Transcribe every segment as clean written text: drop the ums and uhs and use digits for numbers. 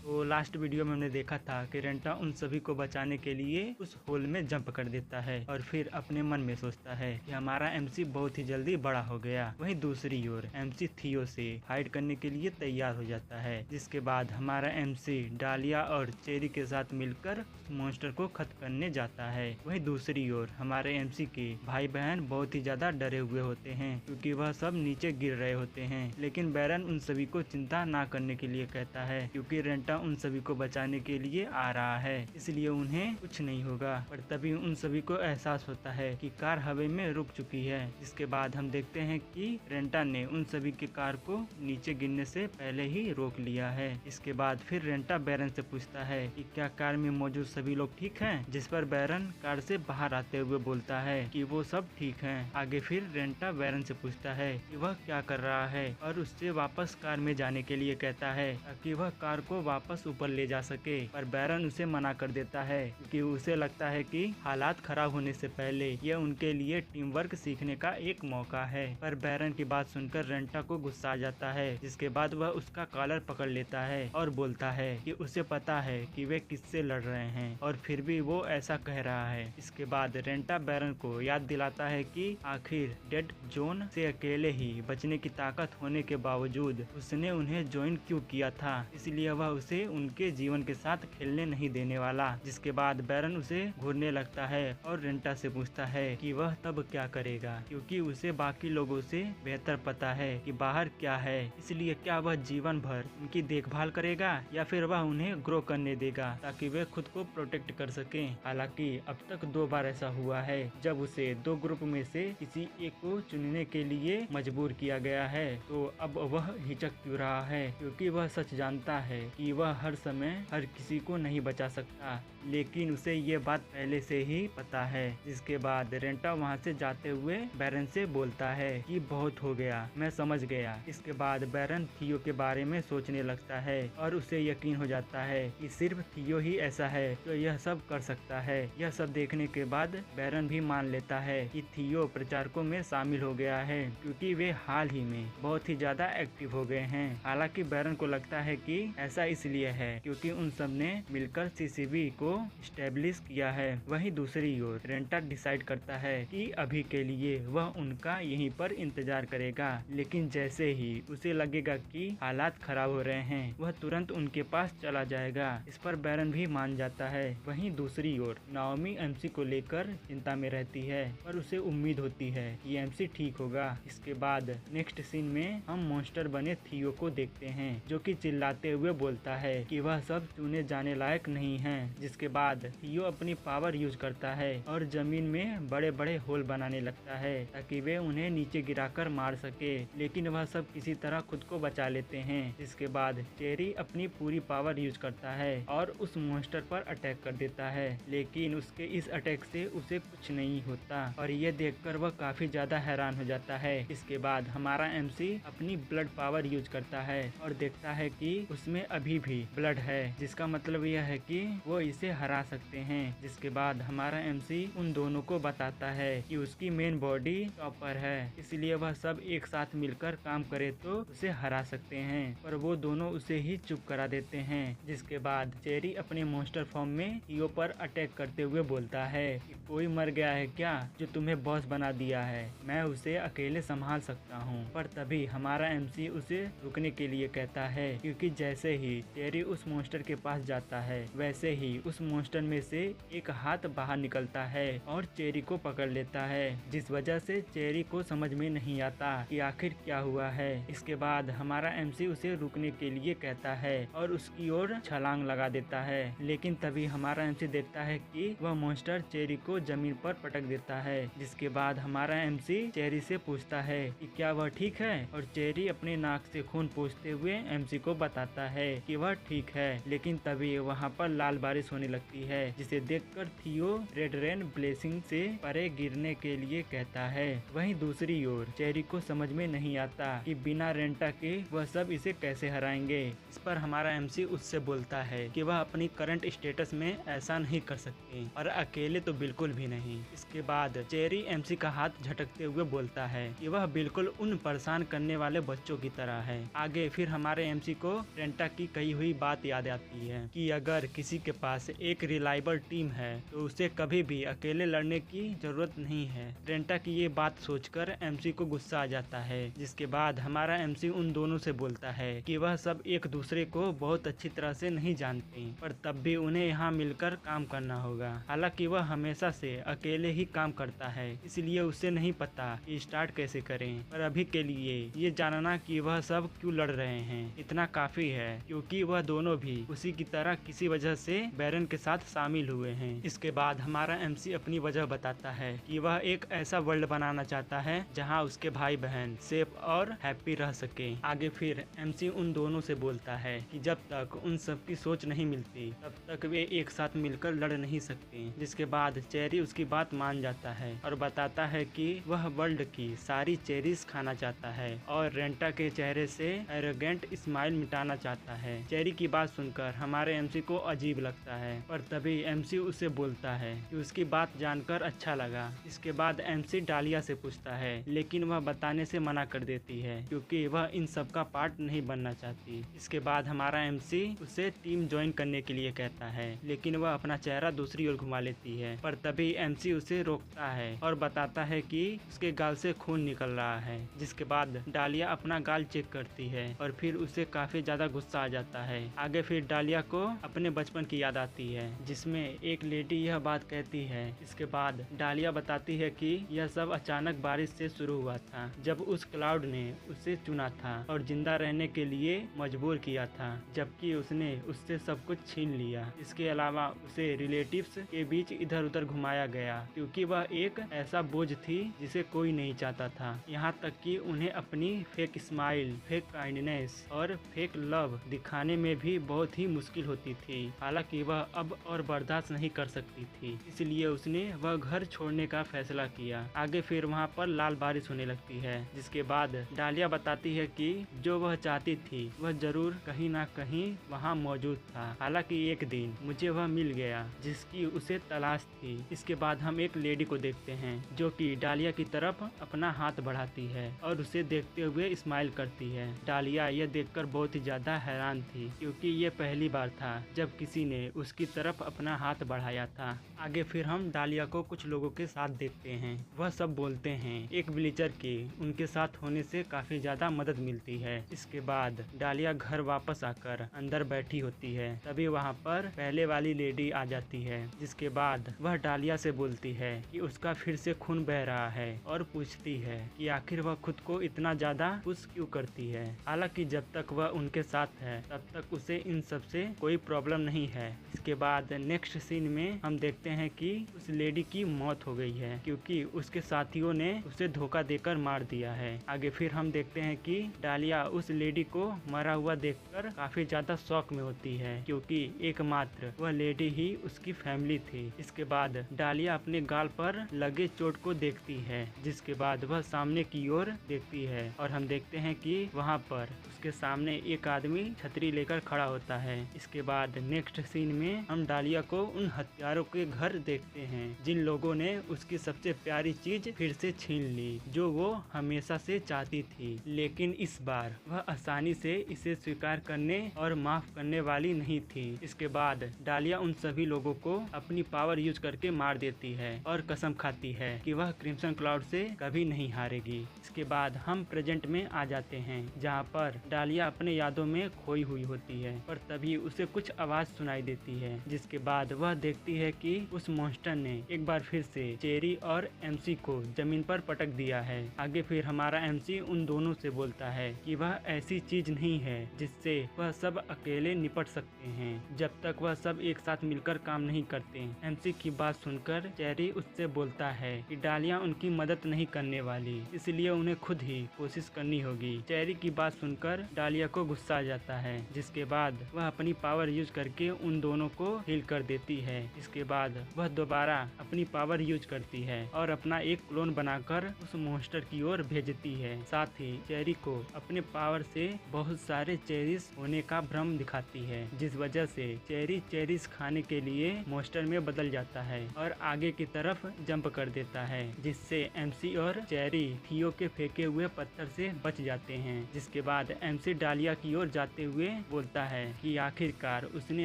तो last video में हमने देखा था कि रेंटा उन सभी को बचाने के लिए उस होल में जंप कर देता है और फिर अपने मन में सोचता है कि हमारा एमसी बहुत ही जल्दी बड़ा हो गया। वहीं दूसरी ओर एमसी थियो से फाइट करने के लिए तैयार हो जाता है, जिसके बाद हमारा एमसी डालिया और चेरी के साथ मिलकर मॉन्स्टर को खत्म करने जाता है। वहीं दूसरी ओर हमारे एमसी के भाई बहन बहुत ही ज्यादा डरे हुए होते हैं क्योंकि वह सब नीचे गिर रहे होते हैं, लेकिन बैरन उन सभी को चिंता ना करने के लिए कहता है क्योंकि रेंटा उन सभी को बचाने के लिए आ रहा है, इसलिए उन्हें कुछ नहीं होगा। पर तभी उन सभी को एहसास होता है कि कार हवा में रुक चुकी है। जिसके बाद हम देखते हैं कि रेंटा ने उन सभी के कार को नीचे गिरने से पहले ही रोक लिया है। इसके बाद फिर रेंटा बैरन से पूछता है कि क्या कार में मौजूद सभी लोग ठीक हैं? जिस पर बैरन कार से बाहर आते हुए बोलता है कि वो सब ठीक हैं। आगे फिर रेंटा बैरन से पूछता है कि वह क्या कर रहा है और उससे वापस कार में जाने के लिए कहता है ताकि वह कार को वापस ऊपर ले जा सके। पर बैरन उसे मना कर देता है क्योंकि उसे लगता है कि हालात खराब होने से पहले यह उनके लिए टीम वर्क सीखने का एक मौका है। पर बैरन की बात सुनकर रेंटा को गुस्सा आ जाता है, जिसके बाद वह उसका कॉलर पकड़ लेता है और बोलता है कि उसे पता है कि वे किससे लड़ रहे हैं और फिर भी वो ऐसा कह रहा है। इसके बाद रेंटा बैरन को याद दिलाता है कि आखिर डेड जोन से अकेले ही बचने की ताकत होने के बावजूद उसने उन्हें ज्वाइन क्यों किया था, इसलिए वह उसे उनके जीवन के साथ खेलने नहीं देने वाला। जिसके बाद बैरन उसे घूरने लगता है और रेंटा से पूछता है कि वह तब क्या करेगा, क्योंकि उसे बाकी लोगों से बेहतर पता है कि बाहर क्या है, इसलिए क्या वह जीवन भर उनकी देखभाल करेगा या फिर वह उन्हें ग्रो करने देगा ताकि वे खुद को प्रोटेक्ट कर सके। हालांकि अब तक 2 बार ऐसा हुआ है जब उसे 2 ग्रुप में से किसी एक को चुनने के लिए मजबूर किया गया है, तो अब वह हिचक क्यों रहा है, क्योंकि वह सच जानता है कि वह हर समय हर किसी को नहीं बचा सकता, लेकिन उसे ये बात पहले से ही पता है। जिसके बाद रेंटा वहाँ से जाते हुए बैरन से बोलता है कि बहुत हो गया, मैं समझ गया। इसके बाद बैरन थियो के बारे में सोचने लगता है और उसे यकीन हो जाता है कि सिर्फ थियो ही ऐसा है जो यह सब कर सकता है। यह सब देखने के बाद बैरन भी मान लेता है कि थियो प्रचारकों में शामिल हो गया है क्योंकि वे हाल ही में बहुत ही ज्यादा एक्टिव हो गए हैं। हालांकि बैरन को लगता है कि ऐसा इसलिए है क्योंकि उन सब ने मिलकर सीसीबी को स्टेब्लिश किया है। वहीं दूसरी ओर रेंटा डिसाइड करता है कि अभी के लिए वह उनका यहीं पर इंतजार करेगा, लेकिन जैसे ही उसे लगेगा कि हालात खराब हो रहे हैं वह तुरंत उनके पास चला जाएगा। इस पर बैरन भी मान जाता है। वहीं दूसरी ओर नाओमी एमसी को लेकर चिंता में रहती है, पर उसे उम्मीद होती है कि एमसी ठीक होगा। इसके बाद नेक्स्ट सीन में हम मॉन्स्टर बने थियो को देखते हैं जो कि चिल्लाते हुए बोलता है कि वह सब चुने जाने लायक नहीं हैं। जिसके बाद थियो अपनी पावर यूज करता है और जमीन में बड़े बड़े होल बनाने लगता है ताकि वे उन्हें नीचे गिराकर मार सके, लेकिन वह सब किसी तरह खुद को बचा लेते हैं। इसके बाद चेरी अपनी पूरी पावर यूज करता है और उस मॉन्स्टर पर अटैक कर देता है, लेकिन उसके इस अटैक से उसे कुछ नहीं होता और ये देखकर वह काफी ज्यादा हैरान हो जाता है। इसके बाद हमारा एमसी अपनी ब्लड पावर यूज करता है और देखता है कि उसमें अभी भी ब्लड है, जिसका मतलब यह है कि वो इसे हरा सकते हैं। जिसके बाद हमारा एमसी उन दोनों को बताता है कि उसकी मेन बॉडी टॉपर है, इसलिए वह सब एक साथ मिलकर काम करे तो उसे हरा सकते हैं, पर वो दोनों उसे ही चुप करा देते हैं। जिसके बाद चेरी अपने मॉन्स्टर फॉर्म में थियो पर अटैक करते हुए बोलता है कि कोई मर गया है क्या जो तुम्हें बॉस बना दिया है, मैं उसे अकेले संभाल सकता हूँ। पर तभी हमारा एमसी उसे रुकने के लिए कहता है क्योंकि जैसे ही चेरी उस मॉन्स्टर के पास जाता है वैसे ही उस मॉन्स्टर में से एक हाथ बाहर निकलता है और चेरी को पकड़ लेता है, जिस वजह से चेरी को समझ में नहीं आता कि आखिर क्या हुआ है। इसके बाद हमारा एमसी उसे रुकने के लिए कहता है और उसकी ओर छलांग लगा देता है, लेकिन तभी हमारा एमसी देखता है कि वह मॉन्स्टर चेरी को जमीन पर पटक देता है। जिसके बाद हमारा एमसी चेरी से पूछता है कि क्या वह ठीक है और चेरी अपने नाक से खून पोंछते हुए एमसी को बताता है कि वह ठीक है, लेकिन तभी वहाँ पर लाल बारिश होने लगती है, जिसे देखकर थियो रेड रेन ब्लेसिंग से परे गिरने के लिए कहता है। वहीं दूसरी ओर चेरी को समझ में नहीं आता कि बिना रेंटा के वह सब इसे कैसे हराएंगे। इस पर हमारा एमसी उससे बोलता है कि वह अपनी करंट स्टेटस में ऐसा नहीं कर सकते और अकेले तो बिल्कुल भी नहीं। इसके बाद चेरी एमसी का हाथ झटकते हुए बोलता है कि वह बिल्कुल उन परेशान करने वाले बच्चों की तरह है। आगे फिर हमारे एमसी को रेंटा की कही हुई बात याद आती है कि अगर किसी के पास एक रिलायबल टीम है तो उसे कभी भी अकेले लड़ने की जरूरत नहीं है। रेंटा की ये बात सोचकर एमसी को गुस्सा आ जाता है, जिसके बाद हमारा एमसी उन दोनों से बोलता है कि वह सब एक दूसरे को बहुत अच्छी तरह से नहीं जानते, पर तब भी उन्हें यहाँ मिलकर काम करना होगा। हालांकि वह हमेशा से अकेले ही काम करता है, इसलिए उसे नहीं पता कि स्टार्ट कैसे करें, पर अभी के लिए ये जानना कि वह सब क्यों लड़ रहे हैं इतना काफी है, क्योंकि वह दोनों भी उसी की तरह किसी वजह से बैरन के साथ शामिल हुए हैं। इसके बाद हमारा एमसी अपनी वजह बताता है कि वह एक ऐसा वर्ल्ड बनाना चाहता है जहां उसके भाई बहन सेफ और हैप्पी रह सके। आगे फिर एमसी उन दोनों से बोलता है कि जब तक उन सब की सोच नहीं मिलती तब तक वे एक साथ मिलकर लड़ नहीं सकते। जिसके बाद चेरी उसकी बात मान जाता है और बताता है कि वह वर्ल्ड की सारी चेरीज खाना चाहता है और रेंटा के चेहरे से एरोगेंट स्माइल मिटाना चाहता है। चेरी की बात सुनकर हमारे एमसी को अजीब लगता है, पर तभी एमसी उसे बोलता है कि उसकी बात जानकर अच्छा लगा। इसके बाद एमसी डालिया से पूछता है, लेकिन वह बताने से मना कर देती है क्योंकि वह इन सब का पार्ट नहीं बनना चाहती। इसके बाद हमारा एमसी उसे टीम ज्वाइन करने के लिए कहता है, लेकिन वह अपना चेहरा दूसरी ओर घुमा लेती है, पर तभी एमसी उसे रोकता है और बताता है कि उसके गाल से खून निकल रहा है। जिसके बाद डालिया अपना गाल चेक करती है और फिर उसे काफी ज्यादा गुस्सा आ जाता है। आगे फिर डालिया को अपने बचपन की याद आती है, जिसमें एक लेडी यह बात कहती है। इसके बाद डालिया बताती है कि यह सब अचानक बारिश से शुरू हुआ था, जब उस क्लाउड ने उसे चुना था और जिंदा रहने के लिए मजबूर किया था, जबकि उसने उससे सब कुछ छीन लिया। इसके अलावा उसे रिलेटिव्स के बीच इधर उधर घुमाया गया क्योंकि वह एक ऐसा बोझ थी जिसे कोई नहीं चाहता था। यहाँ तक कि उन्हें अपनी फेक स्माइल, फेक काइंडनेस और फेक लव दिखाने में भी बहुत ही मुश्किल होती थी। हालांकि वह अब और बर्दाश्त नहीं कर सकती थी, इसलिए उसने वह घर छोड़ने का फैसला किया। आगे फिर वहाँ पर लाल बारिश होने लगती है, जिसके बाद डालिया बताती है कि जो वह चाहती थी वह जरूर कहीं ना कहीं वहाँ मौजूद था। हालांकि एक दिन मुझे वह मिल गया जिसकी उसे तलाश थी। इसके बाद हम एक लेडी को देखते हैं जो कि डालिया की तरफ अपना हाथ बढ़ाती है और उसे देखते हुए स्माइल करती है। डालिया यह देखकर बहुत ही ज्यादा हैरान थी क्योंकि ये पहली बार था जब किसी ने उसकी तरफ अपना हाथ बढ़ाया था। आगे फिर हम डालिया को कुछ लोगों के साथ देखते हैं। वह सब बोलते हैं एक विलेजर की उनके साथ होने से काफी ज्यादा मदद मिलती है। इसके बाद डालिया घर वापस आकर अंदर बैठी होती है, तभी वहाँ पर पहले वाली लेडी आ जाती है। जिसके बाद वह डालिया से बोलती है कि उसका फिर से खून बह रहा है और पूछती है कि आखिर वह खुद को इतना ज्यादा खुश क्यों करती है। हालांकि जब तक वह उनके साथ है तब तक उसे इन सब से कोई प्रॉब्लम नहीं है। इसके बाद नेक्स्ट सीन में हम देखते हैं कि उस लेडी की मौत हो गई है क्योंकि उसके साथियों ने उसे धोखा देकर मार दिया है। आगे फिर हम देखते हैं कि डालिया उस लेडी को मरा हुआ देखकर काफी ज्यादा शौक में होती है क्योंकि एकमात्र वह लेडी ही उसकी फैमिली थी। इसके बाद डालिया अपने गाल पर लगे चोट को देखती है, जिसके बाद वह सामने की ओर देखती है और हम देखते हैं कि वहाँ पर उसके सामने एक आदमी छतरी लेकर खड़ा होता है। इसके बाद नेक्स्ट सीन में हम डालिया को उन हत्यारों के घर देखते हैं जिन लोगों ने उसकी सबसे प्यारी चीज फिर से छीन ली जो वो हमेशा से चाहती थी, लेकिन इस बार वह आसानी से इसे स्वीकार करने और माफ करने वाली नहीं थी। इसके बाद डालिया उन सभी लोगों को अपनी पावर यूज करके मार देती है और कसम खाती है कि वह क्रिम्सन क्लाउड से कभी नहीं हारेगी। इसके बाद हम प्रेजेंट में आ जाते हैं जहाँ पर डालिया अपने यादों में खोई हुई होती है, पर तभी उसे कुछ आवाज सुनाई देती है। जिसके बाद वह देखती है कि उस मॉन्स्टर ने एक बार फिर से चेरी और एमसी को जमीन पर पटक दिया है। आगे फिर हमारा एमसी उन दोनों से बोलता है कि वह ऐसी चीज नहीं है जिससे वह सब अकेले निपट सकते हैं जब तक वह सब एक साथ मिलकर काम नहीं करते। एमसी की बात सुनकर चेरी उससे बोलता है कि डालिया उनकी मदद नहीं करने वाली, इसलिए उन्हें खुद ही कोशिश करनी होगी। चेरी की बात सुनकर डालिया को गुस्सा आ जाता है, जिसके बाद वह अपनी पावर यूज करके उन दोनों को हील कर देती है। इसके बाद वह दोबारा अपनी पावर यूज करती है और अपना एक क्लोन बनाकर उस मॉन्स्टर की ओर भेजती है। साथ ही चेरी को अपने पावर से बहुत सारे चेरीज होने का भ्रम दिखाती है, जिस वजह से चेरी चेरीज खाने के लिए मॉन्स्टर में बदल जाता है और आगे की तरफ जंप कर देता है, जिससे एमसी और चेरी थियो के फेंके हुए पत्थर से बच जाते हैं। जिसके बाद एमसी डालिया की ओर जाते हुए बोलता है कि आखिरकार उसने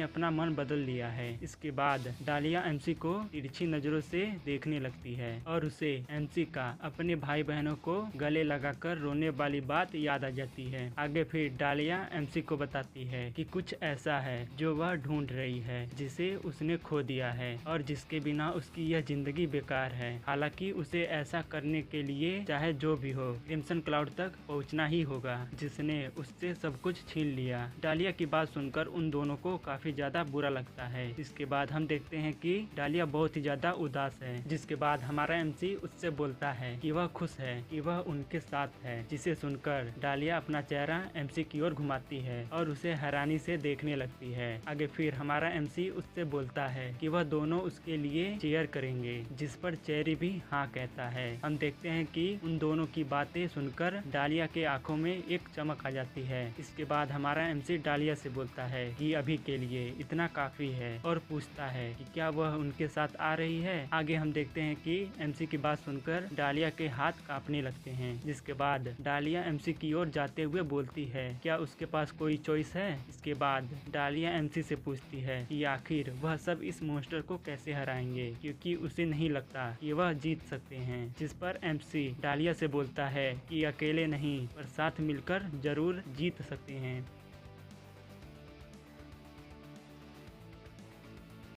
अपना मन बदल लिया है। इसके बाद डालिया एमसी को तिरछी नजरों से देखने लगती है और उसे एमसी का अपने भाई बहनों को गले लगाकर रोने वाली बात याद आ जाती है। आगे फिर डालिया एमसी को बताती है कि कुछ ऐसा है जो वह ढूंढ रही है, जिसे उसने खो दिया है और जिसके बिना उसकी यह जिंदगी बेकार है। हालांकि उसे ऐसा करने के लिए चाहे जो भी हो क्रिम्सन क्लाउड तक पहुंचना ही होगा, जिसने उससे सब कुछ छीन लिया। डालिया की बात सुनकर उन दोनों को काफी ज्यादा बुरा लगता है। इसके बाद हम देखते हैं कि डालिया बहुत ही ज्यादा उदास है, जिसके बाद हमारा एमसी उससे बोलता है कि वह खुश है कि वह उनके साथ है, जिसे सुनकर डालिया अपना चेहरा एमसी की ओर घुमाती है और उसे हैरानी से देखने लगती है। आगे फिर हमारा एमसी उससे बोलता है कि वह दोनों उसके लिए चीयर करेंगे, जिस पर चेरी भी हाँ कहता है। हम देखते हैं कि उन दोनों की बातें सुनकर डालिया के आंखों में एक चमक आ जाती है। इसके बाद हमारा एमसी डालिया से बोलता है कि अभी के लिए इतना काफी है और पूछता है कि क्या वह उनके साथ आ रही है। आगे हम देखते हैं कि एमसी की बात सुनकर डालिया के हाथ कांपने लगते हैं, जिसके बाद डालिया एमसी की ओर जाते हुए बोलती है क्या उसके पास कोई चॉइस है। इसके बाद डालिया एमसी से पूछती है कि आखिर वह सब इस मॉन्स्टर को कैसे हराएंगे, क्योंकि उसे नहीं लगता कि वह जीत सकते हैं। जिस पर एमसी डालिया से बोलता है कि अकेले नहीं पर साथ मिलकर जरूर जीत सकते हैं।